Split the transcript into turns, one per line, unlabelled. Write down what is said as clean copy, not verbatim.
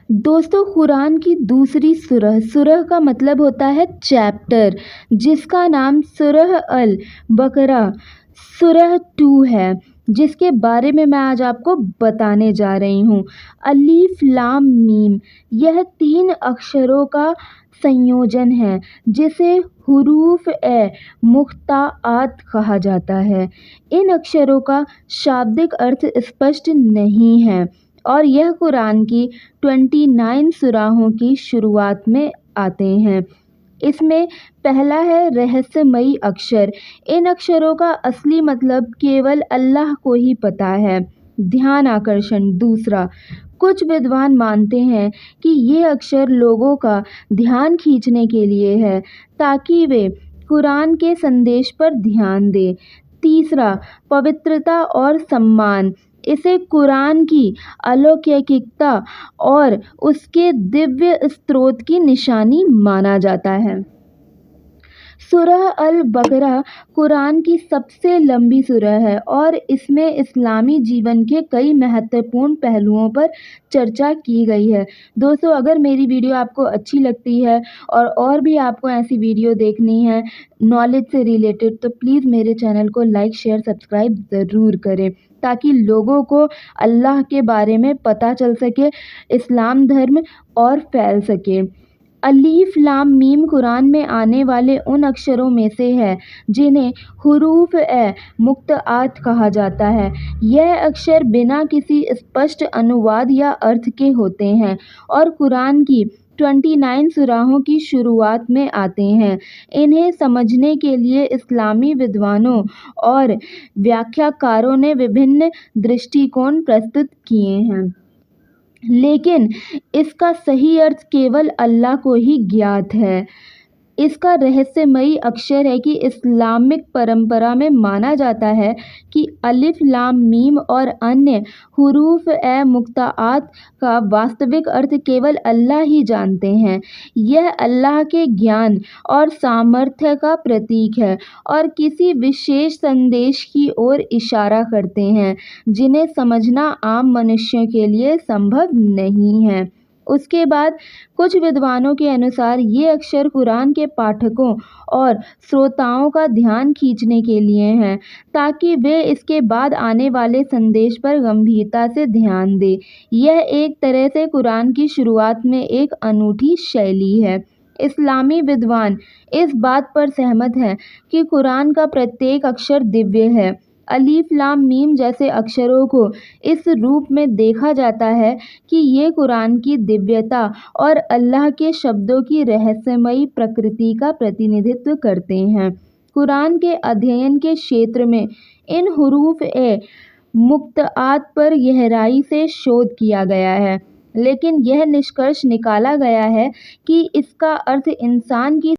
दोस्तों, कुरान की दूसरी सूरह सूरह का मतलब होता है चैप्टर, जिसका नाम सूरह अल बकरा सूरह 2 है, जिसके बारे में मैं आज आपको बताने जा रही हूँ। अलीफ लाम मीम, यह 3 अक्षरों का संयोजन है जिसे हुरूफ ए मुख्ताआत कहा जाता है। इन अक्षरों का शाब्दिक अर्थ स्पष्ट नहीं है और यह कुरान की 29 सुराहों की शुरुआत में आते हैं। इसमें पहला है रहस्यमयी अक्षर। इन अक्षरों का असली मतलब केवल अल्लाह को ही पता है। ध्यान आकर्षण दूसरा, कुछ विद्वान मानते हैं कि ये अक्षर लोगों का ध्यान खींचने के लिए है ताकि वे कुरान के संदेश पर ध्यान दें। तीसरा, पवित्रता और सम्मान। इसे कुरान की अलौकिकता और उसके दिव्य स्रोत की निशानी माना जाता है। सूरह अल बकरा कुरान की सबसे लंबी सूरह है और इसमें इस्लामी जीवन के कई महत्वपूर्ण पहलुओं पर चर्चा की गई है। दोस्तों, अगर मेरी वीडियो आपको अच्छी लगती है और भी आपको ऐसी वीडियो देखनी है नॉलेज से रिलेटेड, तो प्लीज़ मेरे चैनल को लाइक शेयर सब्सक्राइब ज़रूर करें ताकि लोगों को अल्लाह के बारे में पता चल सके, इस्लाम धर्म और फैल सके। अलीफ लाम मीम कुरान में आने वाले उन अक्षरों में से है जिन्हें हुरूफ ए मुख्ताआत कहा जाता है। यह अक्षर बिना किसी स्पष्ट अनुवाद या अर्थ के होते हैं और कुरान की 29 सुराहों की शुरुआत में आते हैं। इन्हें समझने के लिए इस्लामी विद्वानों और व्याख्याकारों ने विभिन्न दृष्टिकोण प्रस्तुत किए हैं, लेकिन इसका सही अर्थ केवल अल्लाह को ही ज्ञात है। इसका रहस्यमयी अक्षर है कि इस्लामिक परंपरा में माना जाता है कि अलिफ लाम मीम और अन्य हुरूफ ए मुख्ताआत का वास्तविक अर्थ केवल अल्लाह ही जानते हैं। यह अल्लाह के ज्ञान और सामर्थ्य का प्रतीक है और किसी विशेष संदेश की ओर इशारा करते हैं जिन्हें समझना आम मनुष्यों के लिए संभव नहीं है। उसके बाद कुछ विद्वानों के अनुसार ये अक्षर कुरान के पाठकों और श्रोताओं का ध्यान खींचने के लिए हैं ताकि वे इसके बाद आने वाले संदेश पर गंभीरता से ध्यान दें। यह एक तरह से कुरान की शुरुआत में एक अनूठी शैली है। इस्लामी विद्वान इस बात पर सहमत हैं कि कुरान का प्रत्येक अक्षर दिव्य है। अलीफ लाम मीम जैसे अक्षरों को इस रूप में देखा जाता है कि ये कुरान की दिव्यता और अल्लाह के शब्दों की रहस्यमयी प्रकृति का प्रतिनिधित्व करते हैं। कुरान के अध्ययन के क्षेत्र में इन हुरूफ ए मुख्ताआत पर गहराई से शोध किया गया है, लेकिन यह निष्कर्ष निकाला गया है कि इसका अर्थ इंसान की